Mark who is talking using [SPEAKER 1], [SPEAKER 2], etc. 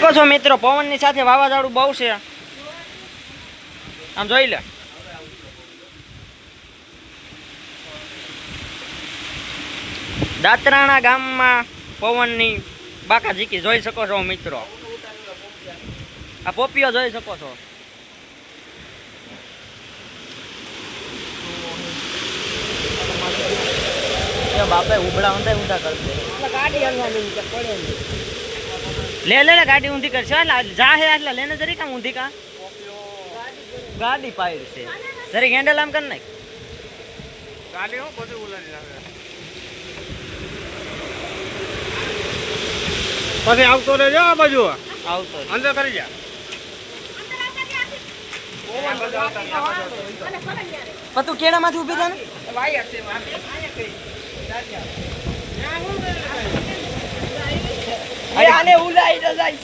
[SPEAKER 1] શકો છો મિત્રો, પવનની સાથે વાવાઝોડું બહુ છે. આમ જોઈ લે. દાતરાણા ગામમાં પવનની બાકાઝીકી જોઈ શકો છો મિત્રો. આ પોપિયો જોઈ શકો છો. બાપે ઉભડા ઊંધા કરશે. ગાડી લે ગાડી ઊંધી કરશે. જાહે એટલે લેને જરી કામ ઊંધી કા ગાડી પાડ છે. જરી હેન્ડલ આમ કર નાખ. ગાડી હો બધું ઉલાડી નાખે. પછી આવતો રહેજો આ બાજુ. આવતો અંદર કરી જા. તું કેળામાંથી ઊભી થા ને. આને ઉલાઈ જાય.